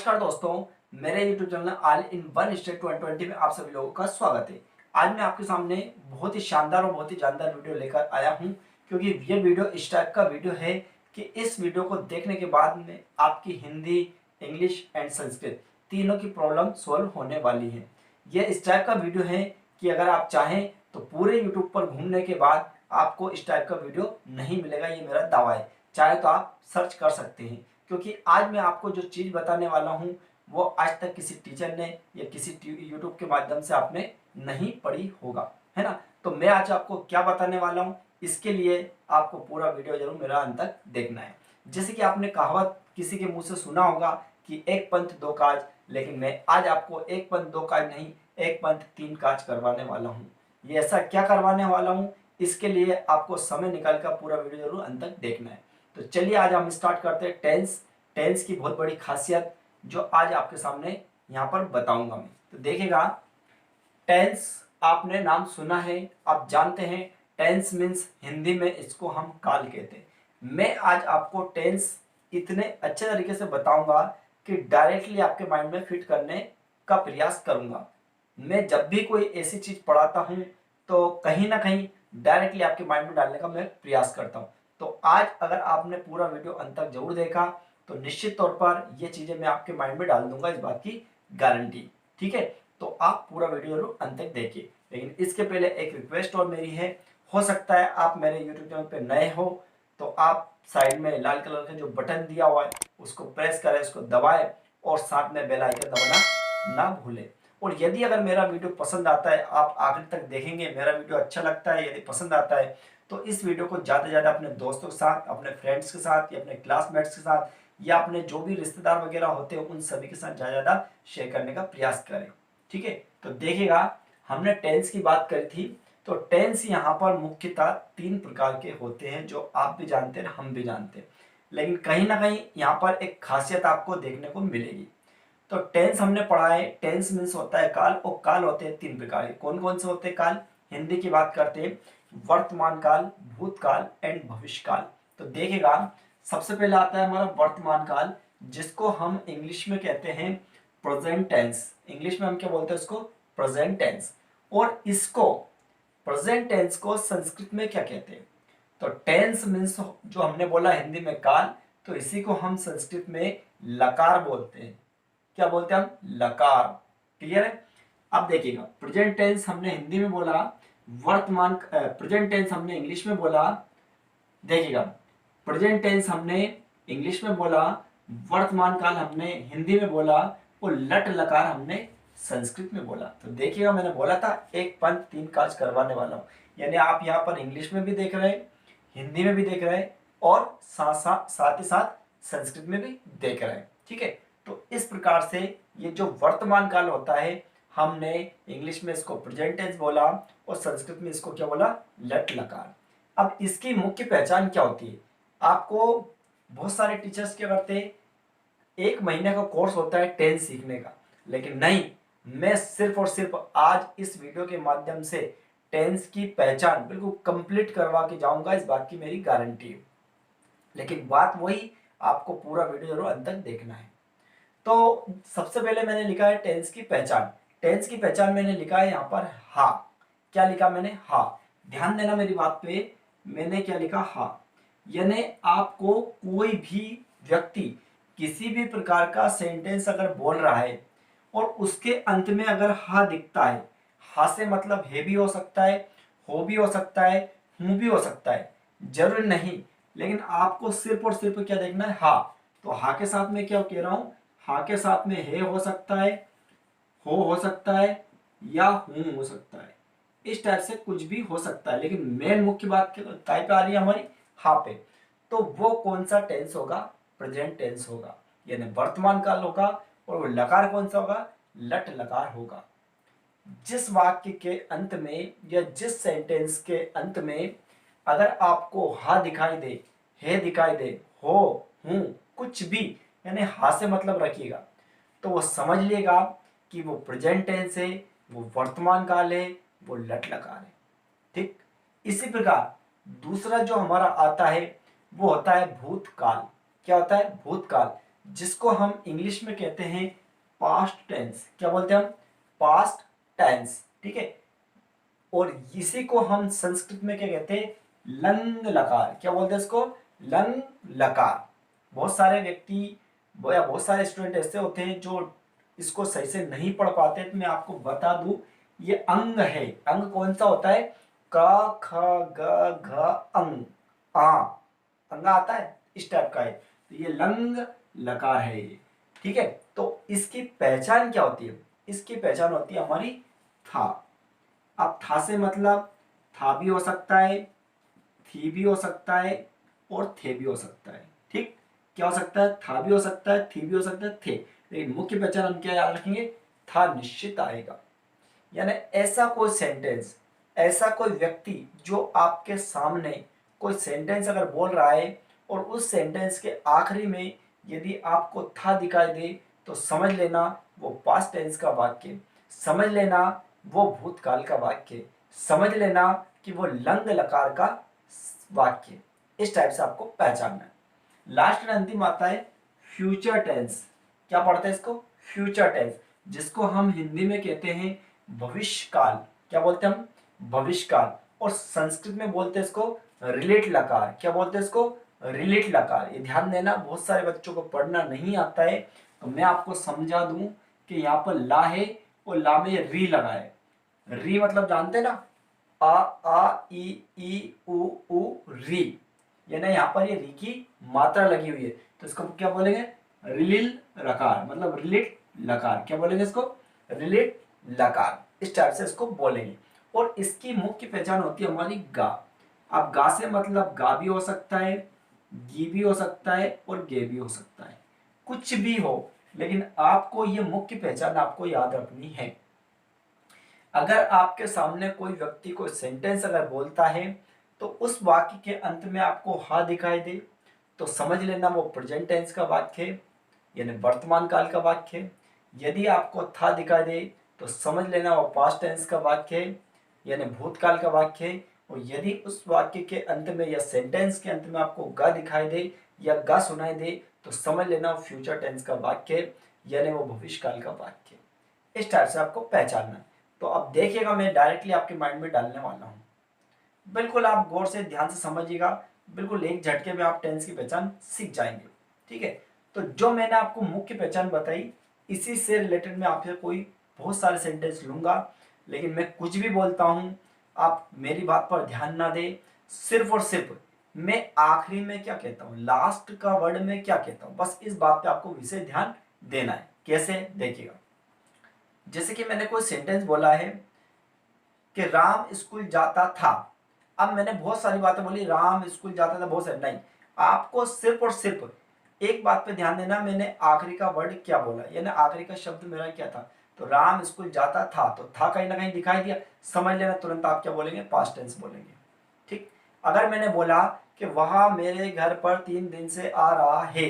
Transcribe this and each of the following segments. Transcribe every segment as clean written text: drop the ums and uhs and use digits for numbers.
नमस्कार दोस्तों, मेरे YouTube channel all in one state 2020 में आप सभी लोगों का स्वागत है। आज मैं आपके सामने बहुत ही शानदार और बहुत ही जानदार वीडियो लेकर आया हूं, क्योंकि ये वीडियो इस टाइप का वीडियो है कि इस वीडियो को देखने के बाद में आपकी हिंदी, इंग्लिश एंड संस्कृत तीनों की प्रॉब्लम सॉल्व होने वाली है। ये इस टाइप का वीडियो है कि अगर आप चाहें तो पूरे यूट्यूब पर घूमने के बाद आपको इस टाइप का वीडियो नहीं मिलेगा, ये मेरा दावा है। चाहे तो आप सर्च कर सकते हैं, क्योंकि आज मैं आपको जो चीज़ बताने वाला हूँ वो आज तक किसी टीचर ने या किसी यूट्यूब के माध्यम से आपने नहीं पढ़ी होगा, है ना। तो मैं आज आपको क्या बताने वाला हूँ, इसके लिए आपको पूरा वीडियो जरूर मेरा अंत तक देखना है। जैसे कि आपने कहावत किसी के मुंह से सुना होगा कि एक पंथ दो काज, लेकिन मैं आज आपको एक पंथ दो काज नहीं, एक पंथ तीन काज करवाने वाला हूँ। ये ऐसा क्या करवाने वाला हूँ, इसके लिए आपको समय निकाल कर पूरा वीडियो जरूर अंत तक देखना है। तो चलिए आज हम स्टार्ट करते हैं टेंस की बहुत बड़ी खासियत जो आज आपके सामने यहाँ पर बताऊंगा मैं। तो देखिएगा, टेंस आपने नाम सुना है, आप जानते हैं टेंस मीन्स हिंदी में इसको हम काल कहते हैं। मैं आज आपको टेंस इतने अच्छे तरीके से बताऊंगा कि डायरेक्टली आपके माइंड में फिट करने का प्रयास करूंगा। मैं जब भी कोई ऐसी चीज पढ़ाता हूं तो कहीं ना कहीं डायरेक्टली आपके माइंड में डालने का मैं प्रयास करता हूं। तो आज अगर आपने पूरा वीडियो अंत तक जरूर देखा तो निश्चित तौर पर ये चीजें मैं आपके माइंड में डाल दूंगा, इस बात की गारंटी। ठीक है, तो आप पूरा वीडियो जरूर अंत तक देखिए। लेकिन इसके पहले एक रिक्वेस्ट और मेरी है, हो सकता है आप मेरे यूट्यूब चैनल पे नए हो तो आप साइड में लाल कलर का जो बटन दिया हुआ है उसको प्रेस करें, उसको दबाएं और साथ में बेल आइकन दबाना ना भूलें। और यदि अगर मेरा वीडियो पसंद आता है, आप आखिर तक देखेंगे, मेरा वीडियो अच्छा लगता है, यदि पसंद आता है तो इस वीडियो को ज़्यादा से ज़्यादा अपने दोस्तों के साथ, अपने फ्रेंड्स के साथ या अपने क्लासमेट्स के साथ या अपने जो भी रिश्तेदार वगैरह होते हैं उन सभी के साथ ज़्यादा से ज़्यादा शेयर करने का प्रयास करें। ठीक है, तो देखिएगा, हमने टेंस की बात करी थी। तो टेंस यहाँ पर मुख्यतः तीन प्रकार के होते हैं जो आप भी जानते हैं, हम भी जानते हैं, लेकिन कहीं ना कहीं यहाँ पर एक खासियत आपको देखने को मिलेगी। तो टेंस हमने पढ़ा है, टेंस मीन्स होता है काल, और काल होते हैं तीन प्रकार के। कौन कौन से होते हैं काल? हिंदी की बात करते हैं, वर्तमान काल, भूतकाल एंड भविष्य काल। तो देखिएगा, सबसे पहले आता है हमारा वर्तमान काल, जिसको हम इंग्लिश में कहते हैं प्रेजेंट टेंस। इंग्लिश में हम क्या बोलते हैं उसको? Present tense. और इसको प्रेजेंट टेंस को संस्कृत में क्या कहते हैं? तो टेंस मीन्स जो हमने बोला हिंदी में काल, तो इसी को हम संस्कृत में लकार बोलते हैं। क्या बोलते हैं हम? लकार। क्लियर है? अब देखिएगा, प्रेजेंट टेंस हमने हिंदी में बोला, वर्तमान प्रेजेंट टेंस हमने इंग्लिश में बोला। देखिएगा, प्रेजेंट टेंस हमने इंग्लिश में बोला, वर्तमान काल हमने हिंदी में बोला और लट लकार हमने संस्कृत में बोला। तो देखिएगा, मैंने बोला था एक पंथ तीन काज करवाने वाला हूं, यानी आप यहाँ पर इंग्लिश में भी देख रहे हैं, हिंदी में भी देख रहे हैं और साथ ही साथ संस्कृत में भी देख रहे हैं। ठीक है, तो इस प्रकार से ये जो वर्तमान काल होता है, हमने इंग्लिश में इसको प्रेजेंट टेंस बोला और संस्कृत में इसको क्या बोला? लट लकार। अब इसकी मुख्य पहचान क्या होती है? आपको बहुत सारे टीचर्स क्या करते हैं, एक महीने का कोर्स होता है टेंस सीखने का, लेकिन नहीं, मैं सिर्फ और सिर्फ आज इस वीडियो के माध्यम से टेंस की पहचान बिल्कुल कंप्लीट करवा के जाऊंगा, इस बात की मेरी गारंटी है। लेकिन बात वही, आपको पूरा वीडियो जरूर अंत तक देखना है। तो सबसे पहले मैंने लिखा है टेंस की पहचान। टेंस की पहचान मैंने लिखा है यहाँ पर हा। क्या लिखा मैंने? हा। ध्यान देना मेरी बात पे, मैंने क्या लिखा? हा। यानी आपको कोई भी व्यक्ति किसी भी प्रकार का सेंटेंस अगर बोल रहा है और उसके अंत में अगर हा दिखता है, हा से मतलब है भी हो सकता है, हो भी हो सकता है, हूं भी हो सकता है, जरूर नहीं, लेकिन आपको सिर्फ और सिर्फ क्या देखना है? हा। तो हा के साथ में क्या कह रहा हूं? हा के साथ में है हो सकता है, हो सकता है या हूं हो सकता है, इस टाइप से कुछ भी हो सकता है, लेकिन मेन मुख्य बात काय पे आ रही है हमारी? हा पे। तो वो कौन सा टेंस होगा? प्रेजेंट टेंस होगा, यानी वर्तमान काल होगा। और वो लकार कौन सा होगा? लट लकार होगा। जिस वाक्य के अंत में या जिस सेंटेंस के अंत में अगर आपको हा दिखाई दे, है दिखाई दे, हो, हूं, कुछ भी, यानी हा से मतलब रखिएगा, तो वो समझ लेगा कि वो प्रेजेंट टेंस है, वो वर्तमान काल है, वो लट लकार है। ठीक, इसी प्रकार दूसरा जो हमारा आता है वो होता है भूतकाल। क्या होता है? भूतकाल। जिसको हम इंग्लिश में कहते हैं पास्ट टेंस। क्या बोलते हैं हम? Past tense. ठीक है। और इसी को हम संस्कृत में क्या कहते हैं? लंग लकार। क्या बोलते हैं इसको? लंग लकार। बहुत सारे व्यक्ति या बहुत सारे स्टूडेंट ऐसे होते हैं जो इसको सही से नहीं पढ़ पाते। तो मैं आपको बता दूं, ये अंग है। अंग कौन सा होता है? क ख ग घ अंग। आ अंग आता है, इस टाइप का है। तो ये लंग लकार है ये। ठीक है। तो इसकी पहचान क्या होती है? इसकी पहचान होती है हमारी था। अब था से मतलब था भी हो सकता है, थी भी हो सकता है और थे भी हो सकता है। ठीक। क्या हो सकता है? था भी हो सकता है, थी भी हो सकता है, थे। लेकिन मुख्य पहचान हम क्या याद रखेंगे? था निश्चित आएगा। यानी ऐसा कोई सेंटेंस, ऐसा कोई व्यक्ति जो आपके सामने कोई सेंटेंस अगर बोल रहा है और उस सेंटेंस के आखिरी में यदि आपको था दिखाई दे तो समझ लेना वो पास्ट टेंस का वाक्य, समझ लेना वो भूतकाल का वाक्य, समझ लेना कि वो लंग लकार का वाक्य। इस टाइप से आपको पहचानना है। लास्ट एंड अंतिम आता है फ्यूचर टेंस। क्या पढ़ते हैं इसको? फ्यूचर टेंस, जिसको हम हिंदी में कहते हैं भविष्य काल। क्या बोलते हैं हम? भविष्य काल। और संस्कृत में बोलते हैं इसको रिलेट लकार। क्या बोलते हैं इसको? रिलेट लकार। ये ध्यान देना, बहुत सारे बच्चों को पढ़ना नहीं आता है, तो मैं आपको समझा दूं कि यहाँ पर ला है और ला में री लगा है। री मतलब जानते हैं ना? आ ई उ री। यानी यहाँ पर ये री की मात्रा लगी हुई है, तो इसको क्या बोलेंगे? रिलिल लकार, मतलब रिलेट लकार। क्या बोलेंगे इसको? रिलेट लकार। इस टाइप से इसको बोलेंगे। और इसकी मुख्य पहचान होती है हमारी गा। अब गा से मतलब गा भी हो सकता है, गी भी हो सकता है और गे भी हो सकता है, कुछ भी हो, लेकिन आपको ये मुख्य पहचान आपको याद रखनी है। अगर आपके सामने कोई व्यक्ति कोई सेंटेंस अगर बोलता है तो उस वाक्य के अंत में आपको हा दिखाई दे तो समझ लेना वो प्रेजेंट टेंस का वाक्य है, यानी वर्तमान काल का वाक्य है। यदि आपको था दिखाई दे तो समझ लेना वो पास्ट टेंस का वाक्य है, यानी भूतकाल का वाक्य है। और यदि उस वाक्य के अंत में या सेंटेंस के अंत में आपको गा दिखाई दे या गा सुनाई दे तो समझ लेना वो फ्यूचर टेंस का वाक्य है, यानी वो भविष्य काल का वाक्य है। इस टाइप से आपको पहचानना है। तो अब देखिएगा, मैं डायरेक्टली आपके माइंड में डालने वाला हूँ, बिल्कुल आप गौर से ध्यान से समझिएगा। बिल्कुल एक झटके में आप टेंस की पहचान सीख जाएंगे। ठीक है। तो जो मैंने आपको मुख्य पहचान बताई, इसी से रिलेटेड मैं आपसे कोई बहुत सारे सेंटेंस लूंगा, लेकिन मैं कुछ भी बोलता हूँ आप मेरी बात पर ध्यान ना दें। सिर्फ और सिर्फ मैं आखिरी में क्या कहता हूँ, लास्ट का वर्ड में क्या कहता हूँ, बस इस बात पे आपको विशेष ध्यान देना है। कैसे? देखिएगा, जैसे कि मैंने कोई सेंटेंस बोला है कि राम स्कूल जाता था। अब मैंने बहुत सारी बातें बोली, राम स्कूल जाता था, बहुत सारी नहीं। आपको सिर्फ और सिर्फ एक बात पे ध्यान देना, मैंने आखिरी का वर्ड क्या बोला, यानी आखिरी का शब्द मेरा क्या था। तो राम स्कूल जाता था, तो था कहीं ना कहीं दिखाई दिया, समझ लेना तुरंत आप क्या बोलेंगे? पास्ट टेंस बोलेंगे। ठीक। अगर मैंने बोला कि वह मेरे घर पर 3 दिन से आ रहा है,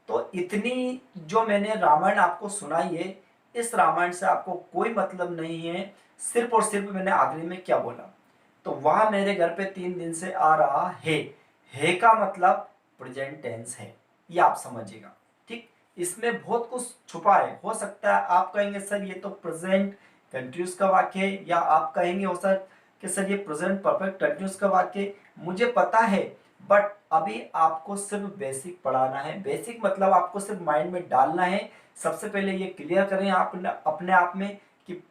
तो इतनी जो मैंने रामायण आपको सुनाई है, इस रामायण से आपको कोई मतलब नहीं है। सिर्फ और सिर्फ मैंने आखिरी में क्या बोला, तो वह मेरे घर पे 3 दिन से आ रहा है का मतलब प्रेजेंट टेंस है, ये आप समझिएगा। ठीक। इसमें बहुत कुछ छुपा है। हो सकता है आप कहेंगे सर ये तो प्रेजेंट कंटिन्यूस का वाक्य है, या आप कहेंगे हो सर कि सर ये प्रेजेंट परफेक्ट कंटिन्यूस का वाक्य है। मुझे पता है, बट अभी आपको सिर्फ बेसिक पढ़ाना है। बेसिक मतलब आपको सिर्फ माइंड में डालना है। सबसे पहले ये क्लियर करें आप अपने आप में कि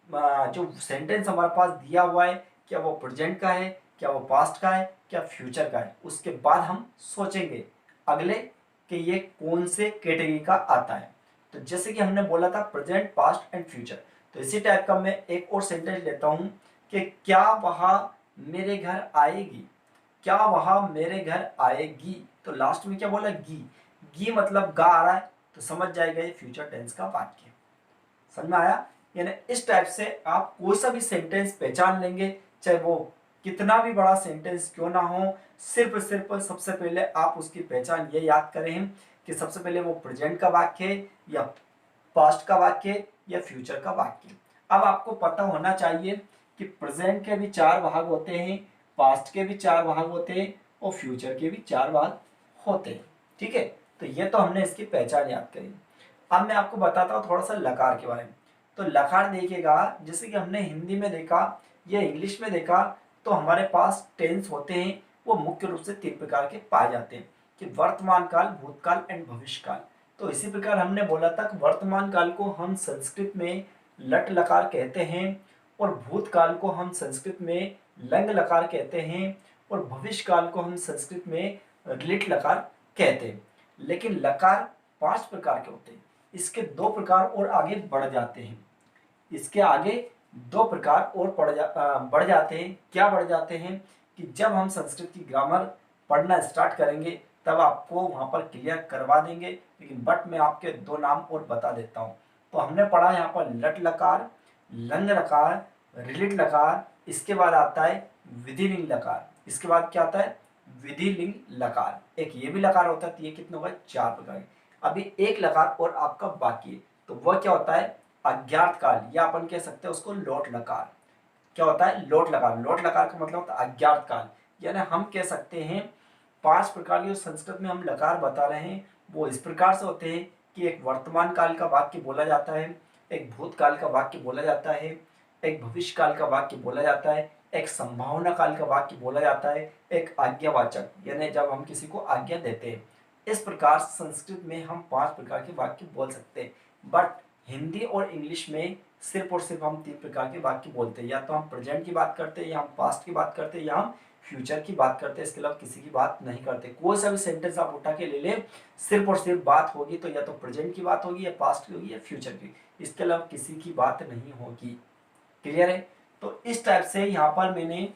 जो सेंटेंस हमारे पास दिया हुआ है क्या वो प्रेजेंट का है, क्या वो पास्ट का है, क्या फ्यूचर का है। उसके बाद हम सोचेंगे अगले कि ये कौन से कैटेगरी का आता है। तो जैसे कि हमने बोला था प्रेजेंट, पास्ट एंड फ्यूचर, तो इसी टाइप का मैं एक और सेंटेंस लेता हूं कि क्या वह मेरे घर आएगी। क्या वह मेरे घर आएगी, तो लास्ट में क्या बोला? गी। गी मतलब गा आ रहा है, तो समझ जाएगा ये फ्यूचर टेंस का वाक्य। समझ में आया? यानी इस टाइप से आप कोई सा भी सेंटेंस पहचान लेंगे, चाहे वो कितना भी बड़ा सेंटेंस क्यों ना हो। सिर्फ सिर्फ सबसे पहले आप उसकी पहचान ये याद करें कि सबसे पहले वो प्रेजेंट का वाक्य है या पास्ट का वाक्य है या फ्यूचर का वाक्य। अब आपको पता होना चाहिए कि प्रेजेंट के भी 4 भाग होते हैं, पास्ट के भी 4 भाग होते हैं और फ्यूचर के भी 4 भाग होते हैं। ठीक है। तो ये तो हमने इसकी पहचान याद करी। अब मैं आपको बताता हूँ थोड़ा सा लकार के बारे में। तो लकार देखिएगा, जैसे कि हमने हिंदी में देखा या इंग्लिश में देखा, तो हमारे पास टेंस होते हैं, वो मुख्य रूप से 3 प्रकार के पाए जाते हैं कि वर्तमान काल, भूतकाल एंड भविष्य काल। तो इसी प्रकार हमने बोला था कि वर्तमान काल को हम संस्कृत में लट लकार कहते हैं, और भूतकाल को हम संस्कृत में लंग लकार कहते हैं, और भविष्य काल को हम संस्कृत में लिट लकार कहते हैं। लेकिन लकार 5 प्रकार के होते हैं, इसके 2 प्रकार और आगे बढ़ जाते हैं। इसके आगे 2 प्रकार और बढ़ जाते हैं। क्या बढ़ जाते हैं कि जब हम संस्कृत की ग्रामर पढ़ना स्टार्ट करेंगे तब आपको वहाँ पर क्लियर करवा देंगे, लेकिन बट मैं आपके 2 नाम और बता देता हूँ। तो हमने पढ़ा यहाँ पर लट लकार, लंग लकार, रिलिट लकार, इसके बाद आता है विधिलिंग लकार, इसके बाद क्या आता है विधिलिंग लकार, एक ये भी लकार होता है। तो ये कितने होगा 4 प्रकार। अभी एक लकार और आपका बाकी है, तो वह क्या होता है अज्ञात काल, या अपन कह सकते हैं उसको लोट लकार। क्या होता है लोट लकार, लोट लकार का मतलब होता है अज्ञात काल। यानी हम कह सकते हैं 5 प्रकार के संस्कृत में हम लकार बता रहे हैं वो इस प्रकार से होते हैं कि एक वर्तमान काल का वाक्य बोला जाता है, एक भूतकाल का वाक्य बोला जाता है, एक भविष्य काल का वाक्य बोला जाता है, एक संभावना काल का वाक्य बोला जाता है, एक आज्ञावाचक यानी जब हम किसी को आज्ञा देते हैं। इस प्रकार संस्कृत में हम 5 प्रकार के वाक्य बोल सकते हैं। बट हिंदी और इंग्लिश में सिर्फ और सिर्फ हम 3 प्रकार के वाक्य बोलते हैं, या तो हम प्रेजेंट की बात करते हैं, या हम पास्ट की बात करते हैं, या हम फ्यूचर की बात करते हैं। इसके अलावा किसी की बात नहीं करते। कोई सा भी सेंटेंस आप उठा के ले ले, सिर्फ और सिर्फ बात होगी तो या तो प्रेजेंट की बात होगी, या पास्ट की होगी, या फ्यूचर की। इसके अलावा किसी की बात नहीं होगी। क्लियर है? तो इस टाइप से यहाँ पर मैंने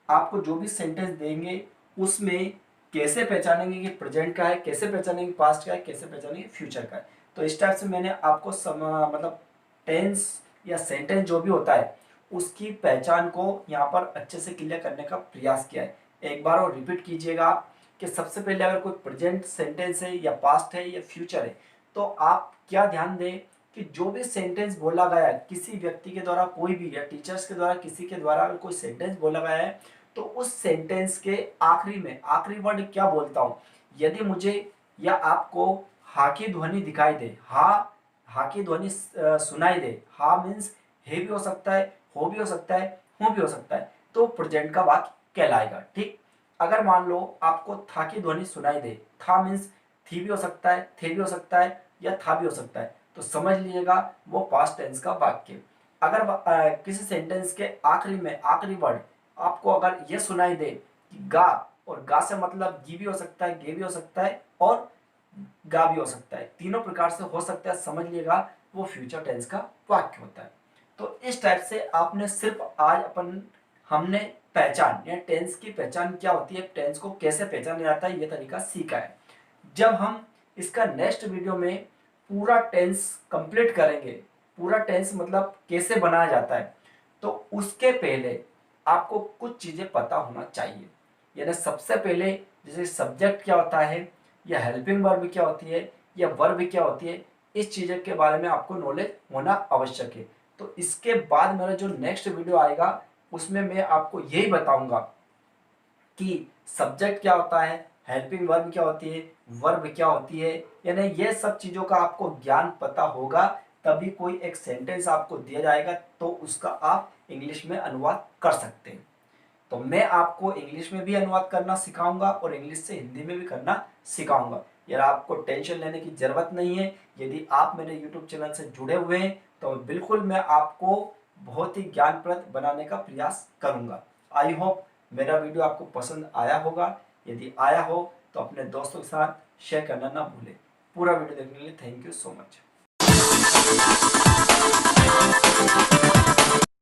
आपको जो भी सेंटेंस देंगे उसमें कैसे पहचानेंगे कि प्रेजेंट का है, कैसे पहचानेंगे पास्ट का है, कैसे पहचानेंगे फ्यूचर का है। तो इस टाइप से मैंने आपको मतलब टेंस या सेंटेंस जो भी होता है उसकी पहचान को यहाँ पर अच्छे से क्लियर करने का प्रयास किया है। एक बार और रिपीट कीजिएगा आप कि सबसे पहले अगर कोई प्रेजेंट सेंटेंस है, या पास्ट है, या फ्यूचर है, तो आप क्या ध्यान दें कि जो भी सेंटेंस बोला गया है किसी व्यक्ति के द्वारा, कोई भी, या टीचर्स के द्वारा किसी के द्वारा अगर कोई सेंटेंस बोला गया है, तो उस सेंटेंस के आखिरी में आखिरी वर्ड क्या बोलता हूँ। यदि मुझे या आपको हा की ध्वनि दिखाई दे, हा की ध्वनि सुनाई दे, हा मीन्स हे भी हो सकता है, हो भी हो सकता है, हूँ भी हो सकता है, तो प्रेजेंट का वाक्य कहलाएगा। ठीक। अगर मान लो आपको था की ध्वनि सुनाई दे, था मीन्स थी भी हो सकता है, थे भी हो सकता है, या था भी हो सकता है, तो समझ लीजिएगा वो पास्ट टेंस का वाक्य। अगर किसी सेंटेंस के आखिरी में आखिरी वर्ड आपको अगर ये सुनाई दे कि गा, और गा से मतलब गी भी हो सकता है, गे भी हो सकता है, और गा भी हो सकता है, तीनों प्रकार से हो सकता है, समझ लीजिएगा वो फ्यूचर टेंस का वाक्य होता है। तो इस टाइप से आपने सिर्फ आज हमने पहचान या टेंस की पहचान क्या होती है, टेंस को कैसे पहचाना जाता है, ये तरीका सीखा है। जब हम इसका नेक्स्ट वीडियो में पूरा टेंस कंप्लीट करेंगे, पूरा टेंस मतलब कैसे बनाया जाता है, तो उसके पहले आपको कुछ चीजें पता होना चाहिए। यानी सबसे पहले जैसे सब्जेक्ट क्या होता है, या हेल्पिंग वर्ब क्या होती है, या वर्ब क्या होती है, इस चीज़ों के बारे में आपको नॉलेज होना आवश्यक है। तो इसके बाद मेरा जो नेक्स्ट वीडियो आएगा उसमें मैं आपको यही बताऊंगा कि सब्जेक्ट क्या होता है, हेल्पिंग वर्ब क्या होती है, वर्ब क्या होती है। यानी ये सब चीज़ों का आपको ज्ञान पता होगा, तभी कोई एक सेंटेंस आपको दिया जाएगा तो उसका आप इंग्लिश में अनुवाद कर सकते हैं। तो मैं आपको इंग्लिश में भी अनुवाद करना सिखाऊंगा और इंग्लिश से हिंदी में भी करना सिखाऊंगा। यार आपको टेंशन लेने की ज़रूरत नहीं है। यदि आप मेरे यूट्यूब चैनल से जुड़े हुए हैं तो बिल्कुल मैं आपको बहुत ही ज्ञानप्रद बनाने का प्रयास करूंगा। आई होप मेरा वीडियो आपको पसंद आया होगा। यदि आया हो तो अपने दोस्तों के साथ शेयर करना ना भूलें। पूरा वीडियो देखने के लिए थैंक यू सो मच।